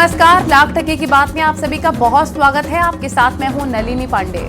नमस्कार, लाख टके की बात में आप सभी का बहुत स्वागत है। आपके साथ मैं हूं नलिनी पांडे।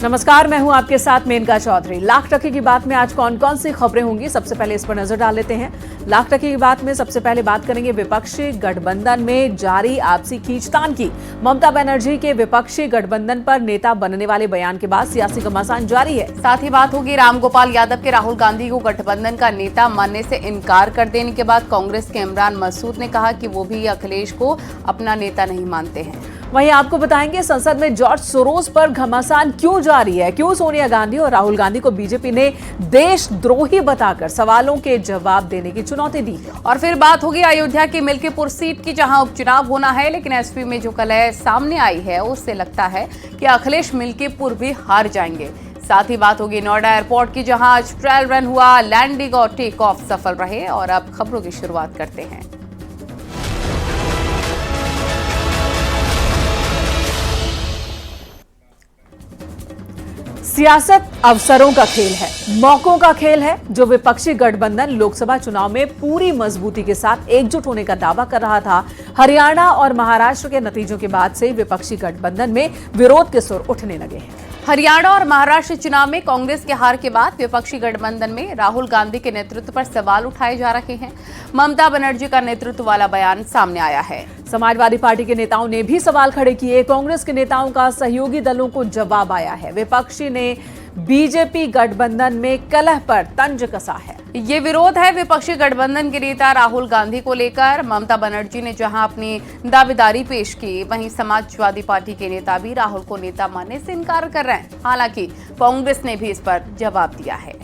नमस्कार, मैं हूं आपके साथ मेनका चौधरी। लाख टके की बात में आज कौन कौन सी खबरें होंगी, सबसे पहले इस पर नजर डाल लेते हैं। लाख टके की बात में सबसे पहले बात करेंगे विपक्षी गठबंधन में जारी आपसी खींचतान की। ममता बनर्जी के विपक्षी गठबंधन पर नेता बनने वाले बयान के बाद सियासी घमासान जारी है। साथ ही बात होगी रामगोपाल यादव के राहुल गांधी को गठबंधन का नेता मानने से इनकार कर देने के बाद कांग्रेस के इमरान मसूद ने कहा कि वो भी अखिलेश को अपना नेता नहीं मानते हैं। वहीं आपको बताएंगे संसद में जॉर्ज सोरोस पर घमासान क्यों जारी है, क्यों सोनिया गांधी और राहुल गांधी को बीजेपी ने देशद्रोही बताकर सवालों के जवाब देने की चुनौती दी है। और फिर बात होगी अयोध्या की मिल्कीपुर सीट की, जहां उपचुनाव होना है, लेकिन एसपी में जो कलह सामने आई है उससे लगता है कि अखिलेश मिल्कीपुर भी हार जाएंगे। साथ ही बात होगी नोएडा एयरपोर्ट की, जहां आज ट्रायल रन हुआ, लैंडिंग और टेक ऑफ सफल रहे। और अब खबरों की शुरुआत करते हैं। सियासत अवसरों का खेल है, मौकों का खेल है। जो विपक्षी गठबंधन लोकसभा चुनाव में पूरी मजबूती के साथ एकजुट होने का दावा कर रहा था, हरियाणा और महाराष्ट्र के नतीजों के बाद से विपक्षी गठबंधन में विरोध के सुर उठने लगे हैं। हरियाणा और महाराष्ट्र चुनाव में कांग्रेस के हार के बाद विपक्षी गठबंधन में राहुल गांधी के नेतृत्व पर सवाल उठाए जा रहे हैं। ममता बनर्जी का नेतृत्व वाला बयान सामने आया है। समाजवादी पार्टी के नेताओं ने भी सवाल खड़े किए। कांग्रेस के नेताओं का सहयोगी दलों को जवाब आया है। विपक्षी ने बीजेपी गठबंधन में कलह पर तंज कसा है। ये विरोध है विपक्षी गठबंधन के नेता राहुल गांधी को लेकर। ममता बनर्जी ने जहां अपनी दावेदारी पेश की, वहीं समाजवादी पार्टी के नेता भी राहुल को नेता मानने से इनकार कर रहे हैं। हालांकि कांग्रेस ने भी इस पर जवाब दिया है।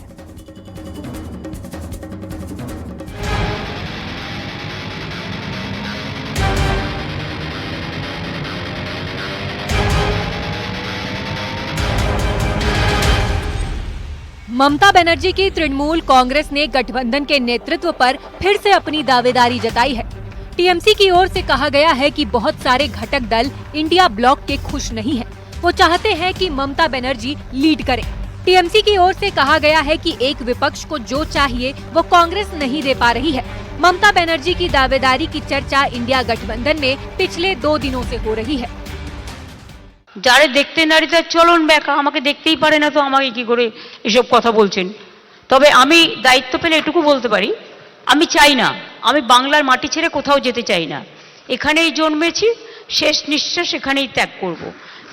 ममता बनर्जी की तृणमूल कांग्रेस ने गठबंधन के नेतृत्व पर फिर से अपनी दावेदारी जताई है। टीएमसी की ओर से कहा गया है कि बहुत सारे घटक दल इंडिया ब्लॉक के खुश नहीं हैं। वो चाहते हैं कि ममता बनर्जी लीड करें। टीएमसी की ओर से कहा गया है कि एक विपक्ष को जो चाहिए वो कांग्रेस नहीं दे पा रही है। ममता बनर्जी की दावेदारी की चर्चा इंडिया गठबंधन में पिछले 2 दिनों से हो रही है। যারা দেখতে নারী তার চলন ব্যাখ্যা আমাকে দেখতেই পারে না, তো আমাকে কি করে এসব কথা বলছেন। তবে আমি দায়িত্ব পেলে এটুকু বলতে পারি, আমি চাই না, আমি বাংলার মাটি ছেড়ে কোথাও যেতে চাই না। এখানেই জন্মেছি, শেষ নিঃশ্বাস এখানেই ত্যাগ করব,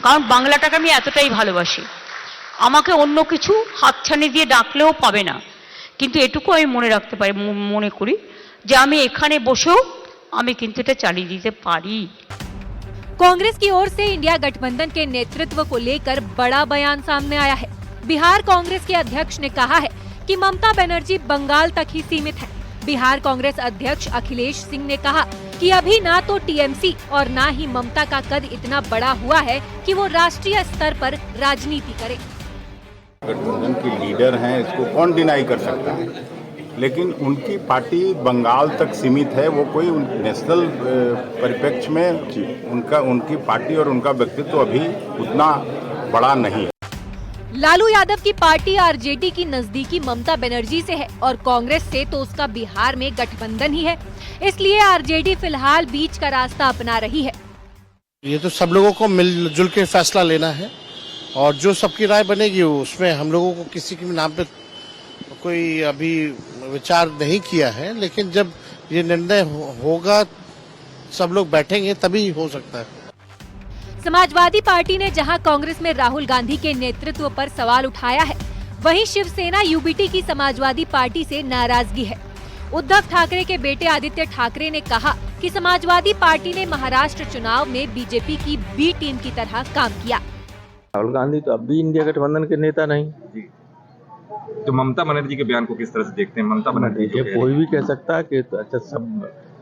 কারণ বাংলাটাকে আমি এতটাই ভালোবাসি। আমাকে অন্য কিছু হাতছানি দিয়ে ডাকলেও পাবে না, কিন্তু এটুকু আমি মনে রাখতে পারি, মনে করি যে আমি এখানে বসেও আমি কিন্তু এটা চালিয়ে দিতে পারি। कांग्रेस की ओर से इंडिया गठबंधन के नेतृत्व को लेकर बड़ा बयान सामने आया है। बिहार कांग्रेस के अध्यक्ष ने कहा है कि ममता बनर्जी बंगाल तक ही सीमित है। बिहार कांग्रेस अध्यक्ष अखिलेश सिंह ने कहा कि अभी ना तो टीएमसी और ना ही ममता का कद इतना बड़ा हुआ है कि वो राष्ट्रीय स्तर पर राजनीति करे। गठबंधन की लीडर हैं, इसको कौन डिनाई कर सकता है, लेकिन उनकी पार्टी बंगाल तक सीमित है। वो कोई नेशनल परिप्रेक्ष्य में उनकी पार्टी और उनका व्यक्तित्व अभी उतना बड़ा नहीं है। लालू यादव की पार्टी आरजेडी की नजदीकी ममता बनर्जी से है और कांग्रेस से तो उसका बिहार में गठबंधन ही है, इसलिए आरजेडी फिलहाल बीच का रास्ता अपना रही है। ये तो सब लोगों को मिलजुल के फैसला लेना है और जो सबकी राय बनेगी उसमें हम लोगों को किसी के नाम पे कोई अभी विचार नहीं किया है, लेकिन जब ये निर्णय होगा सब लोग बैठेंगे तभी हो सकता है। समाजवादी पार्टी ने जहां कांग्रेस में राहुल गांधी के नेतृत्व पर सवाल उठाया है, वहीं शिवसेना यूबीटी की समाजवादी पार्टी से नाराजगी है। उद्धव ठाकरे के बेटे आदित्य ठाकरे ने कहा कि समाजवादी पार्टी ने महाराष्ट्र चुनाव में बीजेपी की बी टीम की तरह काम किया। राहुल गांधी तो अब भी इंडिया गठबंधन के नेता नहीं। तो ममता बनर्जी के बयान को किस तरह से देखते हैं? ममता बनर्जी कोई भी कह सकता है कि तो अच्छा, सब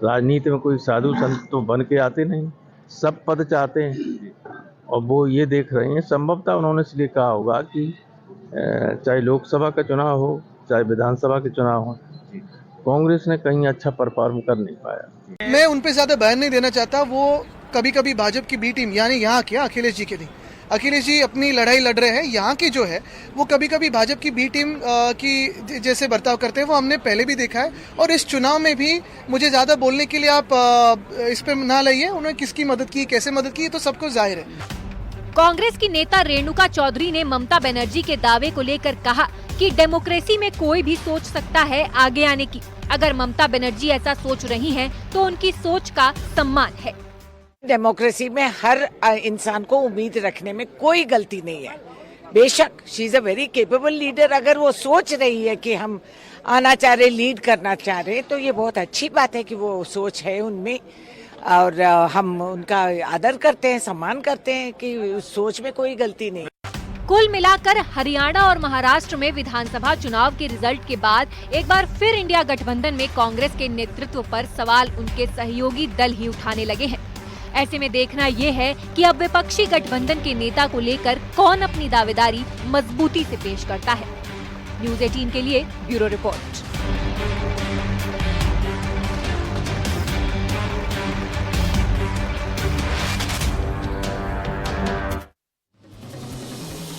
राजनीति में कोई साधु संत तो बन के आते नहीं, सब पद चाहते हैं और वो ये देख रहे हैं। संभवतः उन्होंने इसलिए कहा होगा कि चाहे लोकसभा का चुनाव हो चाहे विधानसभा के चुनाव हो, कांग्रेस ने कहीं अच्छा परफॉर्म कर नहीं पाया। मैं उन पे ज्यादा बयान नहीं देना चाहता। वो कभी कभी भाजपा की बी टीम यानी यहाँ के अखिलेश जी के नहीं, अखिलेश जी अपनी लड़ाई लड़ रहे हैं। यहाँ की जो है वो कभी कभी भाजपा की बी टीम की जैसे बर्ताव करते हैं, वो हमने पहले भी देखा है। और इस चुनाव में भी मुझे ज़्यादा बोलने के लिए आप इस पर ना लाइए। उन्होंने किसकी मदद की, कैसे मदद की, तो सबको जाहिर है। कांग्रेस की नेता रेणुका चौधरी ने ममता बनर्जी के दावे को लेकर कहा कि डेमोक्रेसी में कोई भी सोच सकता है आगे आने की। अगर ममता बनर्जी ऐसा सोच रही हैं, तो उनकी सोच का सम्मान है। डेमोक्रेसी में हर इंसान को उम्मीद रखने में कोई गलती नहीं है। बेशक she is a very capable leader. अगर वो सोच रही है कि हम आना चाह रहे, लीड करना चाह रहे, तो ये बहुत अच्छी बात है कि वो सोच है उनमें, और हम उनका आदर करते हैं, सम्मान करते हैं कि उस सोच में कोई गलती नहीं। कुल मिलाकर हरियाणा और महाराष्ट्र में विधानसभा चुनाव के रिजल्ट के बाद एक बार फिर इंडिया गठबंधन में कांग्रेस के नेतृत्व पर सवाल उनके सहयोगी दल ही उठाने लगे हैं। ऐसे में देखना ये है कि अब विपक्षी गठबंधन के नेता को लेकर कौन अपनी दावेदारी मजबूती से पेश करता है। न्यूज़ 18 के लिए ब्यूरो रिपोर्ट।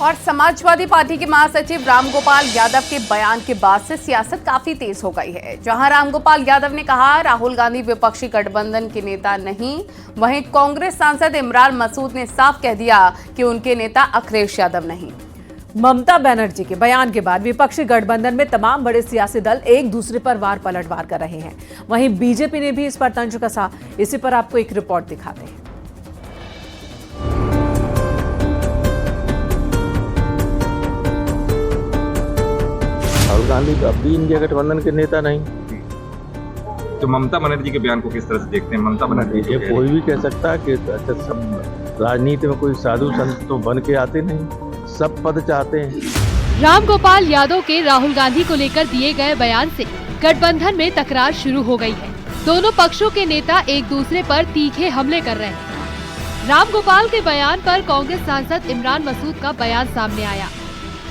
और समाजवादी पार्टी के महासचिव रामगोपाल यादव के बयान के बाद से सियासत काफी तेज हो गई है। जहां रामगोपाल यादव ने कहा राहुल गांधी विपक्षी गठबंधन के नेता नहीं, वहीं कांग्रेस सांसद इमरान मसूद ने साफ कह दिया कि उनके नेता अखिलेश यादव नहीं। ममता बनर्जी के बयान के बाद विपक्षी गठबंधन में तमाम बड़े सियासी दल एक दूसरे पर वार पलटवार कर रहे हैं। वहीं बीजेपी ने भी इस पर तंज कसा। इसी पर आपको एक रिपोर्ट दिखाते हैं। राहुल गांधी तो अब भी इंडिया गठबंधन के नेता नहीं। तो ममता बनर्जी के बयान को किस तरह से देखते हैं? ममता बनर्जी ये कोई भी कह सकता है कि अच्छा सब राजनीति में कोई साधु संत तो बन के आते नहीं, सब पद चाहते हैं। रामगोपाल यादव के राहुल गांधी को लेकर दिए गए बयान से गठबंधन में तकरार शुरू हो गई है। दोनों पक्षों के नेता एक दूसरे पर तीखे हमले कर रहे हैं। रामगोपाल के बयान पर कांग्रेस सांसद इमरान मसूद का बयान सामने आया।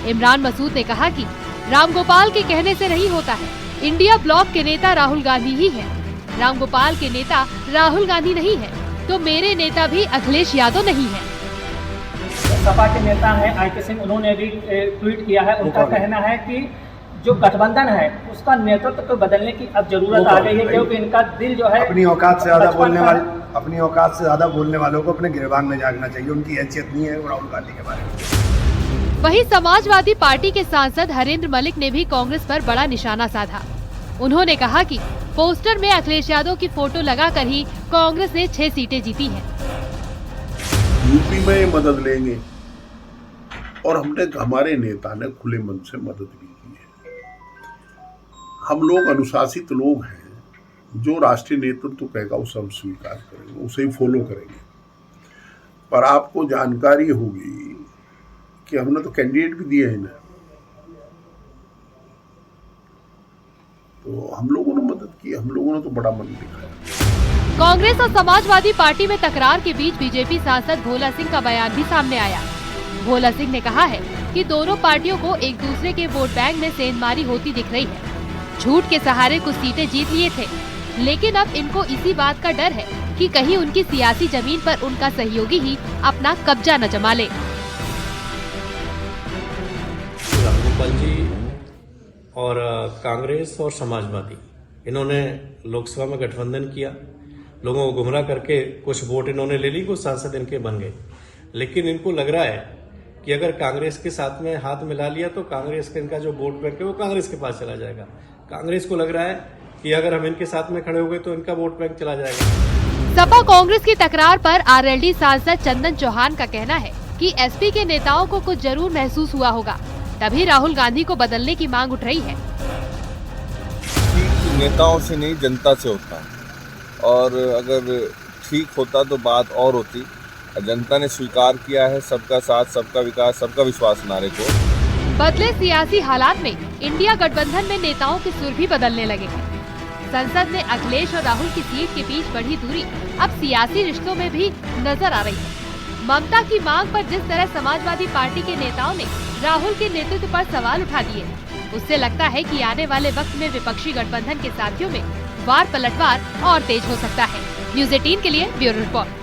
इमरान मसूद ने कहा कि रामगोपाल के कहने से नहीं होता है, इंडिया ब्लॉक के नेता राहुल गांधी ही है। रामगोपाल के नेता राहुल गांधी नहीं है, तो मेरे नेता भी अखिलेश यादव नहीं है। सपा के नेता हैं आईके सिंह, उन्होंने भी ट्वीट किया है। उनका कहना है कि जो गठबंधन है उसका नेतृत्व तो बदलने की अब जरूरत आ गई है, क्योंकि इनका दिल जो है अपनी औकात से ज्यादा बोलने वालों को अपने गिरबान में जागना चाहिए। उनकी हैसियत नहीं है राहुल गांधी के बारे में। वहीं समाजवादी पार्टी के सांसद हरेंद्र मलिक ने भी कांग्रेस पर बड़ा निशाना साधा। उन्होंने कहा कि पोस्टर में अखिलेश यादव की फोटो लगाकर ही कांग्रेस ने 6 सीटें जीती हैं। यूपी में मदद लेंगे, और हमारे नेता ने खुले मन से मदद भी की है। हम लोग अनुशासित लोग हैं, जो राष्ट्रीय नेतृत्व कहेगा उसे हम स्वीकार करेंगे, उसे ही फॉलो करेंगे। पर आपको जानकारी होगी कि हमने तो कैंडिडेट भी दिए हैं ना, तो हम लोगों ने मदद की, हम लोगों ने तो बड़ा मन दिखाया। कांग्रेस और समाजवादी पार्टी में तकरार के बीच बीजेपी सांसद भोला सिंह का बयान भी सामने आया। भोला सिंह ने कहा है कि दोनों पार्टियों को एक दूसरे के वोट बैंक में सेंधमारी होती दिख रही है। झूठ के सहारे कुछ सीटें जीत लिए थे, लेकिन अब इनको इसी बात का डर है कि कहीं उनकी सियासी जमीन पर उनका सहयोगी ही अपना कब्जा न जमा ले। रामगोपाल जी और कांग्रेस और समाजवादी, इन्होंने लोकसभा में गठबंधन किया, लोगों को गुमराह करके कुछ वोट इन्होंने ले ली, कुछ सांसद इनके बन गए। लेकिन इनको लग रहा है कि अगर कांग्रेस के साथ में हाथ मिला लिया तो कांग्रेस का इनका जो वोट बैंक है वो कांग्रेस के पास चला जाएगा। कांग्रेस को लग रहा है कि अगर हम इनके साथ में खड़े हो गए तो इनका वोट बैंक चला जाएगा। सपा कांग्रेस की तकरार पर आरएलडी सांसद चंदन चौहान का कहना है कि एसपी के नेताओं को कुछ जरूर महसूस हुआ होगा, तभी राहुल गांधी को बदलने की मांग उठ रही है। नेताओं से नहीं, जनता से होता, और अगर ठीक होता तो बात और होती। जनता ने स्वीकार किया है सबका साथ, सबका विकास, सबका विश्वास नारे को। बदले सियासी हालात में इंडिया गठबंधन में नेताओं के सुर भी बदलने लगे हैं। संसद में अखिलेश और राहुल की सीट के बीच बढ़ी दूरी अब सियासी रिश्तों में भी नजर आ रही है। ममता की मांग पर जिस तरह समाजवादी पार्टी के नेताओं ने राहुल के नेतृत्व पर सवाल उठा दिए, उससे लगता है कि आने वाले वक्त में विपक्षी गठबंधन के साथियों में वार पलटवार और तेज हो सकता है। न्यूज़ 18 के लिए ब्यूरो रिपोर्ट।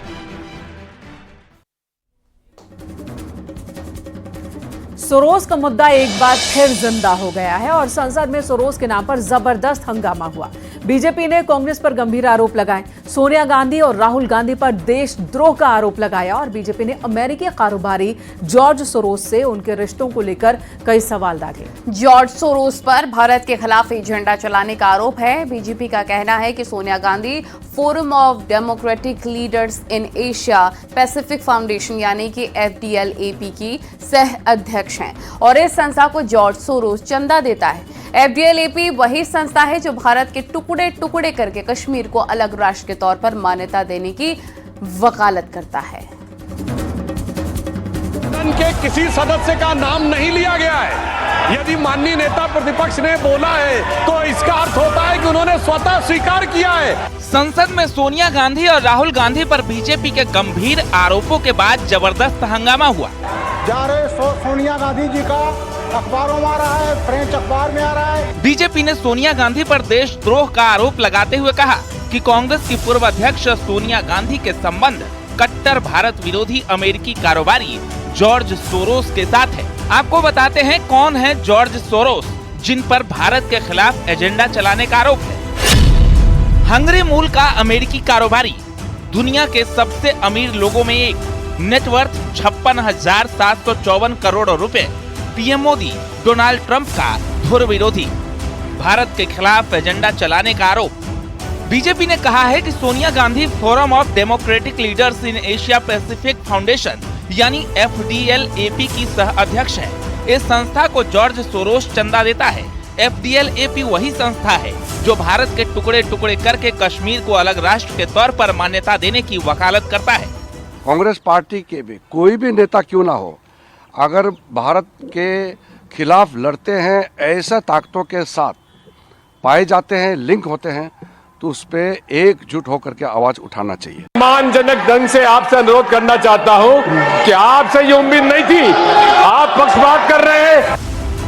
सोरोस का मुद्दा एक बार फिर जिंदा हो गया है और संसद में सोरोस के नाम पर जबरदस्त हंगामा हुआ। बीजेपी ने कांग्रेस पर गंभीर आरोप लगाए, सोनिया गांधी और राहुल गांधी पर देशद्रोह का आरोप लगाया और बीजेपी ने अमेरिकी कारोबारी जॉर्ज सोरोस से उनके रिश्तों को लेकर कई सवाल दागे। जॉर्ज सोरोस पर भारत के खिलाफ एजेंडा चलाने का आरोप है। बीजेपी का कहना है कि Sonia Gandhi forum of democratic leaders in Asia Pacific foundation यानी कि FDLAP की सह अध्यक्ष हैं और इस संस्था को जॉर्ज सोरोस चंदा देता है। FDLAP वही संस्था है जो भारत के टुकड़े टुकड़े करके कश्मीर को अलग राष्ट्र के तौर पर मान्यता देने की वकालत करता है। सदन के किसी सदस्य का नाम नहीं लिया गया है। यदि माननीय नेता प्रतिपक्ष ने बोला है तो इसका अर्थ होता है कि उन्होंने स्वतः स्वीकार किया है। संसद में सोनिया गांधी और राहुल गांधी पर बीजेपी के गंभीर आरोपों के बाद जबरदस्त हंगामा हुआ। जा रहे सोनिया गांधी जी का अखबारों में आ रहा है, फ्रेंच अखबार में आ रहा है। बीजेपी ने सोनिया गांधी पर देशद्रोह का आरोप लगाते हुए कहा कि कांग्रेस की पूर्व अध्यक्ष सोनिया गांधी के संबंध कट्टर भारत विरोधी अमेरिकी कारोबारी जॉर्ज सोरोस के साथ है। आपको बताते हैं कौन है जॉर्ज सोरोस, जिन पर भारत के खिलाफ एजेंडा चलाने का आरोप है। हंगरी मूल का अमेरिकी कारोबारी, दुनिया के सबसे अमीर लोगों में एक, नेटवर्थ 56,754 करोड़ रुपए, पीएम मोदी डोनाल्ड ट्रंप का धुर विरोधी, भारत के खिलाफ एजेंडा चलाने का आरोप। बीजेपी ने कहा है कि Sonia Gandhi forum of democratic leaders in Asia Pacific foundation यानी FDLAP की सह अध्यक्ष है। इस संस्था को जॉर्ज सोरोस चंदा देता है। FDLAP वही संस्था है जो भारत के टुकड़े टुकड़े करके कश्मीर को अलग राष्ट्र के तौर पर मान्यता देने की वकालत करता है। कांग्रेस पार्टी के भी कोई भी नेता क्यों ना हो, अगर भारत के खिलाफ लड़ते हैं, ऐसा ताकतों के साथ पाए जाते हैं, लिंक होते हैं, तो उस पे एकजुट होकर के आवाज उठाना चाहिए। सम्मानजनक ढंग से आपसे अनुरोध करना चाहता हूं कि आपसे ये उम्मीद नहीं थी, आप पक्षपात कर रहे हैं।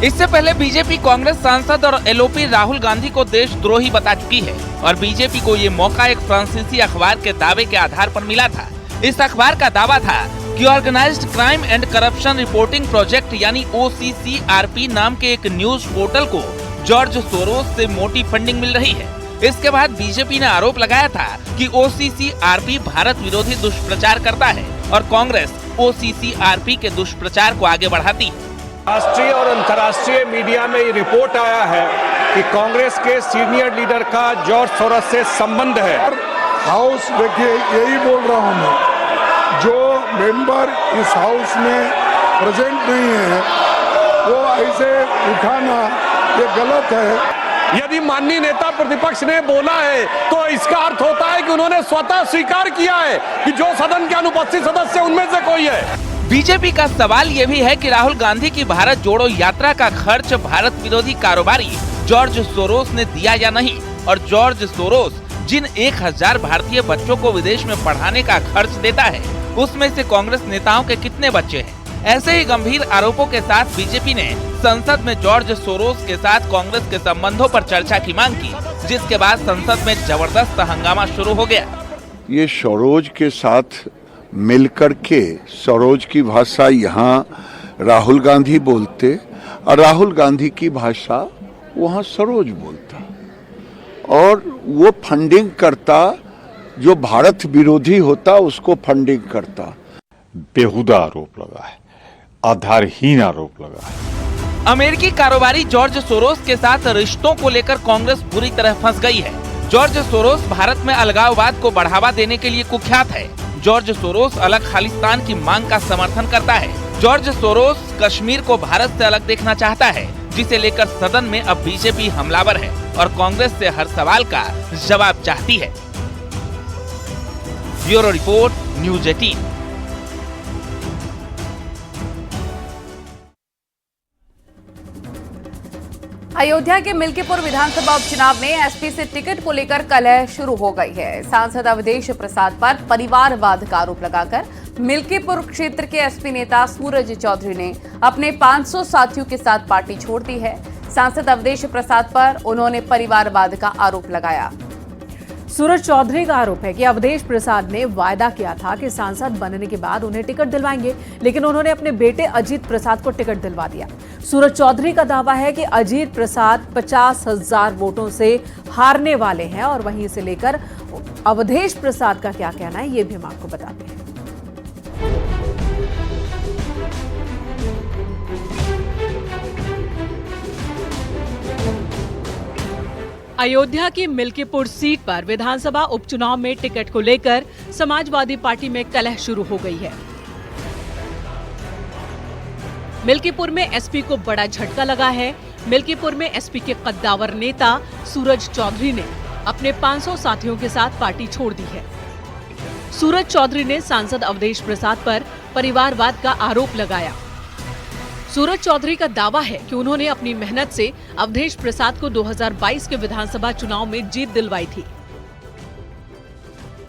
इससे पहले बीजेपी कांग्रेस सांसद और LOP राहुल गांधी को देशद्रोही बता चुकी है और बीजेपी को ये मौका एक फ्रांसीसी अखबार के दावे के आधार पर मिला था। इस अखबार का दावा था कि organised crime and corruption reporting project यानी OCCRP नाम के एक न्यूज पोर्टल को जॉर्ज सोरोस से मोटी फंडिंग मिल रही है। इसके बाद बीजेपी ने आरोप लगाया था कि OCCRP भारत विरोधी दुष्प्रचार करता है और कांग्रेस OCCRP के दुष्प्रचार को आगे बढ़ाती है। राष्ट्रीय और अंतर्राष्ट्रीय मीडिया में ये रिपोर्ट आया है कि कांग्रेस के सीनियर लीडर का जॉर्ज सोरोस से संबंध है। हाउस देखिए, यही बोल रहा हूँ मैं, जो मेंबर इस हाउस में प्रेजेंट नहीं है वो ऐसे उठाना ये गलत है। यदि माननीय नेता प्रतिपक्ष ने बोला है तो इसका अर्थ होता है कि उन्होंने स्वतः स्वीकार किया है कि जो सदन के अनुपस्थित सदस्य उनमें से कोई है। बीजेपी का सवाल ये भी है कि राहुल गांधी की भारत जोड़ो यात्रा का खर्च भारत विरोधी कारोबारी जॉर्ज सोरोस ने दिया या नहीं, और जॉर्ज सोरोस जिन 1000 भारतीय बच्चों को विदेश में पढ़ाने का खर्च देता है, उसमें से कांग्रेस नेताओं के कितने बच्चे हैं। ऐसे ही गंभीर आरोपों के साथ बीजेपी ने संसद में जॉर्ज सोरोस के साथ कांग्रेस के संबंधों पर चर्चा की मांग की, जिसके बाद संसद में जबरदस्त हंगामा शुरू हो गया। ये सरोज के साथ मिलकर के सरोज की भाषा यहाँ राहुल गांधी बोलते और राहुल गांधी की भाषा वहाँ सरोज बोलता और वो फंडिंग करता, जो भारत विरोधी होता उसको फंडिंग करता। बेहुदा आरोप लगा है, आधारहीन आरोप लगा है। अमेरिकी कारोबारी जॉर्ज सोरोस के साथ रिश्तों को लेकर कांग्रेस बुरी तरह फंस गई है। जॉर्ज सोरोस भारत में अलगाववाद को बढ़ावा देने के लिए कुख्यात है। जॉर्ज सोरोस अलग खालिस्तान की मांग का समर्थन करता है। जॉर्ज सोरोस कश्मीर को भारत से अलग देखना चाहता है, जिसे लेकर सदन में अब बीजेपी हमलावर है और कांग्रेस से हर सवाल का जवाब चाहती है। Bureau report, news 18। अयोध्या के मिल्कीपुर विधानसभा उपचुनाव में एसपी से टिकट को लेकर कलह शुरू हो गई है। सांसद अवधेश प्रसाद पर परिवारवाद का आरोप लगाकर मिल्कीपुर क्षेत्र के एसपी नेता सूरज चौधरी ने अपने 500 साथियों के साथ पार्टी छोड़ दी है। सांसद अवधेश प्रसाद पर उन्होंने परिवारवाद का आरोप लगाया। सूरज चौधरी का आरोप है कि अवधेश प्रसाद ने वायदा किया था कि सांसद बनने के बाद उन्हें टिकट दिलवाएंगे, लेकिन उन्होंने अपने बेटे अजीत प्रसाद को टिकट दिलवा दिया। सूरज चौधरी का दावा है कि अजीत प्रसाद 50,000 वोटों से हारने वाले हैं और वहीं इसे लेकर अवधेश प्रसाद का क्या कहना है, ये भी हम आपको बताते हैं। अयोध्या की मिल्कीपुर सीट पर विधानसभा उपचुनाव में टिकट को लेकर समाजवादी पार्टी में कलह शुरू हो गई है। मिल्कीपुर में एसपी को बड़ा झटका लगा है। मिल्कीपुर में एसपी के कद्दावर नेता सूरज चौधरी ने अपने 500 साथियों के साथ पार्टी छोड़ दी है। सूरज चौधरी ने सांसद अवधेश प्रसाद पर परिवारवाद का आरोप लगाया। सूरज चौधरी का दावा है कि उन्होंने अपनी मेहनत से अवधेश प्रसाद को 2022 के विधानसभा चुनाव में जीत दिलवाई थी।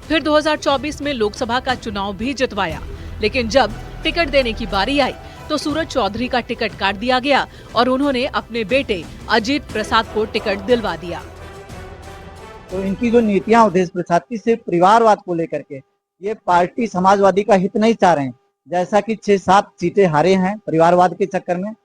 फिर 2024 में लोकसभा का चुनाव भी जितवाया, लेकिन जब टिकट देने की बारी आई तो सूरज चौधरी का टिकट काट दिया गया और उन्होंने अपने बेटे अजीत प्रसाद को टिकट दिलवा दिया। तो इनकी जो नीतियां अवधेश प्रसाद की सिर्फ परिवारवाद को लेकर के, ये पार्टी समाजवादी का हित नहीं चाह रहे हैं। जैसा कि 6-7 सीटें हारे हैं परिवारवाद के चक्कर में।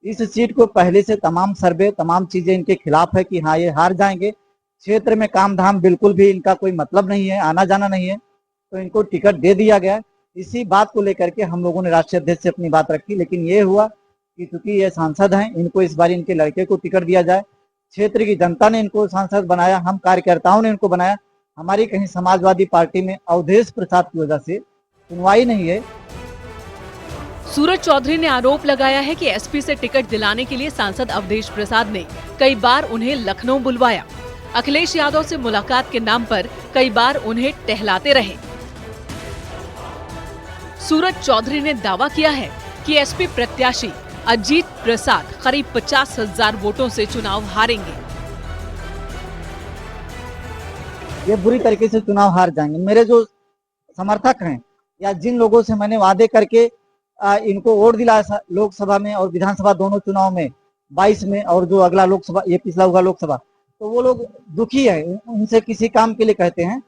इस सीट को पहले से तमाम सर्वे, तमाम चीजें इनके खिलाफ है कि हाँ ये हार जाएंगे। क्षेत्र में काम धाम बिल्कुल भी इनका कोई मतलब नहीं है, आना जाना नहीं है, तो इनको टिकट दे दिया गया। इसी बात को लेकर के हम लोगों ने राष्ट्रीय अध्यक्ष से अपनी बात रखी, लेकिन ये हुआ कि चूंकि ये सांसद हैं, इनको इस बार इनके लड़के को टिकट दिया जाए। क्षेत्र की जनता ने इनको सांसद बनाया, हम कार्यकर्ताओं ने इनको बनाया। हमारी कहीं समाजवादी पार्टी में अवधेश प्रसाद की वजह से सुनवाई नहीं है। सूरज चौधरी ने आरोप लगाया है कि एसपी से टिकट दिलाने के लिए सांसद अवधेश प्रसाद ने कई बार उन्हें लखनऊ बुलवाया। अखिलेश यादव से मुलाकात के नाम पर कई बार उन्हें टहलाते रहे। सूरज चौधरी ने दावा किया है कि एसपी प्रत्याशी अजीत प्रसाद करीब 50,000 वोटों से चुनाव हारेंगे। ये बुरी तरीके से चुनाव हार जाएंगे। मेरे जो समर्थक हैं या जिन लोगों से मैंने वादे करके इनको वोट दिलाया लोकसभा में और विधानसभा दोनों चुनाव में 22 में और जो अगला लोकसभा, ये पिछला होगा लोकसभा, तो वो लोग दुखी है। उनसे किसी काम के लिए कहते हैं।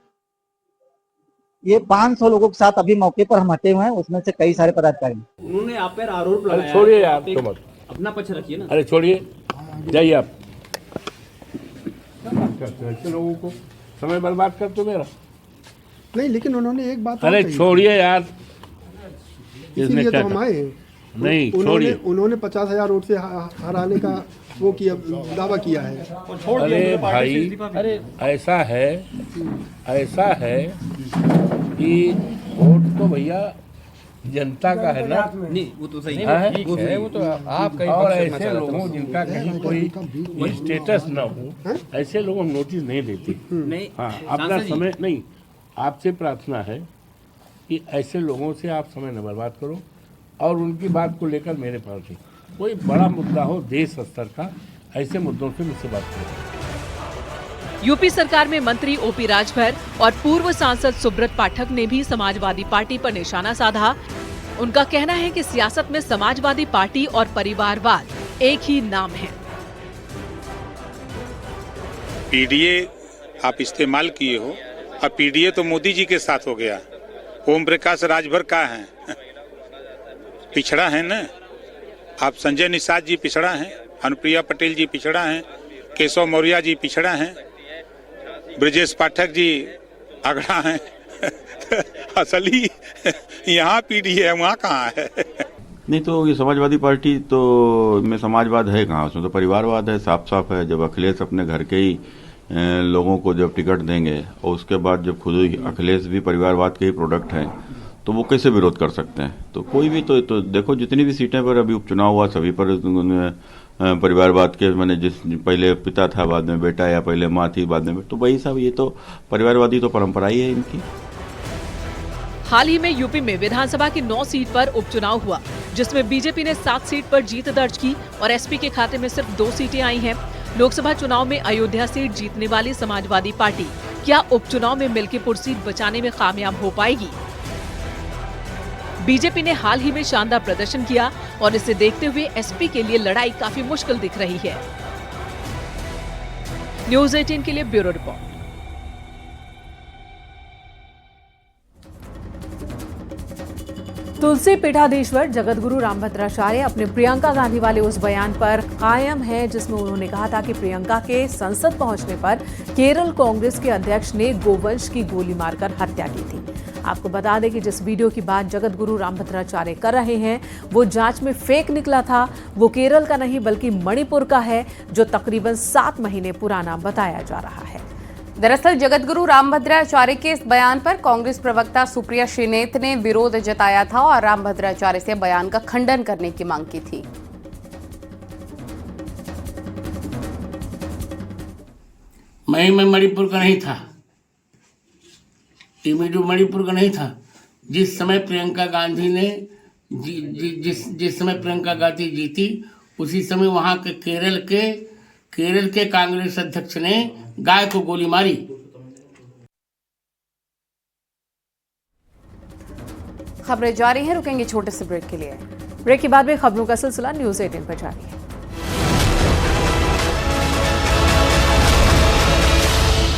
ये 500 लोगों के साथ अभी मौके पर हम हटे हुए हैं, उसमें से कई सारे पदाधिकारी। उन्होंने आप पर आरोप लगाया। छोड़िए यार, तुम अपना पक्ष रखिए ना। अरे छोड़िए, जाइए आप। ऐसे लोगों को समय बर्बाद कर तो मेरा नहीं, लेकिन उन्होंने एक बात, अरे छोड़िए यार, इसीलिए तो हम आए। नहीं छोड़िए। उन्होंने 50,000 वोट से हराने का वो किया, दावा किया है। अरे भाई, अरे ऐसा है कि वोट तो भैया जनता का है ना। नहीं, वो तो सही है, वो तो आप कहीं और ऐसे लोगों जिनका कहीं कोई स्टेटस ना हो, ऐसे लोग हम नोटिस नहीं देते। नहीं, हाँ, अपना समय नहीं। आपसे प्रार्थना है कि ऐसे लोगों से आप समय न बर्बाद करो और उनकी बात को लेकर मेरे पास नहीं, कोई बड़ा मुद्दा हो देश स्तर का, ऐसे मुद्दों से मुझसे बात करो। यूपी सरकार में मंत्री ओपी राजभर और पूर्व सांसद सुब्रत पाठक ने भी समाजवादी पार्टी पर निशाना साधा। उनका कहना है कि सियासत में समाजवादी पार्टी और परिवारवाद एक ही नाम है। पीडीए आप इस्तेमाल किए हो, और पीडीए तो मोदी जी के साथ हो गया। ओम प्रकाश राजभर का है, पिछड़ा है ना। आप संजय निषाद जी पिछड़ा हैं, अनुप्रिया पटेल जी पिछड़ा हैं, केशव मौर्य जी पिछड़ा हैं, ब्रजेश पाठक जी अगड़ा हैं। असली यहाँ पीडीए है, वहाँ कहाँ है? नहीं, तो ये समाजवादी पार्टी तो में समाजवाद है कहाँ, उसमें तो परिवारवाद है, साफ साफ है। जब अखिलेश अपने घर के ही लोगों को जब टिकट देंगे और उसके बाद जब खुद ही अखिलेश भी परिवारवाद के ही प्रोडक्ट हैं, तो वो कैसे विरोध कर सकते हैं? तो कोई भी तो देखो, जितनी भी सीटें पर अभी उपचुनाव हुआ सभी पर परिवारवाद के, मैंने जिस पहले पिता था, बाद में बेटा, या पहले माँ थी, बाद में, तो वही सब, ये तो परिवारवादी तो परंपरा ही है इनकी। हाल ही में यूपी में विधानसभा की 9 सीट पर उपचुनाव हुआ, जिसमें बीजेपी ने 7 सीट पर जीत दर्ज की और एसपी के खाते में सिर्फ 2 सीटें आई हैं। लोकसभा चुनाव में अयोध्या सीट जीतने वाली समाजवादी पार्टी क्या उपचुनाव में मिल्कीपुर सीट बचाने में कामयाब हो पाएगी? बीजेपी ने हाल ही में शानदार प्रदर्शन किया और इसे देखते हुए एसपी के लिए लड़ाई काफी मुश्किल दिख रही है। न्यूज़ 18 के लिए ब्यूरो रिपोर्ट। तुलसी पीठाधीश्वर जगतगुरु रामभद्राचार्य अपने प्रियंका गांधी वाले उस बयान पर कायम है जिसमें उन्होंने कहा था कि प्रियंका के संसद पहुंचने पर केरल कांग्रेस के अध्यक्ष ने गोवंश की गोली मारकर हत्या की थी। आपको बता दें कि जिस वीडियो की बात जगतगुरु रामभद्राचार्य कर रहे हैं वो जांच में फेक निकला था। वो केरल का नहीं बल्कि मणिपुर का है, जो तकरीबन 7 महीने पुराना बताया जा रहा है। दरअसल जगतगुरु रामभद्राचार्य के इस बयान पर कांग्रेस प्रवक्ता सुप्रिया श्रीनेत ने विरोध जताया था और रामभद्राचार्य से बयान का खंडन करने की मांग की थी। मैं मणिपुर का नहीं था, ये वीडियो मणिपुर का नहीं था। जिस समय प्रियंका गांधी ने जिस समय प्रियंका गांधी जीती उसी समय वहां के केरल के कांग्रेस अध्यक्ष ने गाय को गोली मारी। खबरें जारी हैं, रुकेंगे छोटे से ब्रेक के लिए। ब्रेक के बाद में खबरों का सिलसिला न्यूज़ 18 पर जारी है।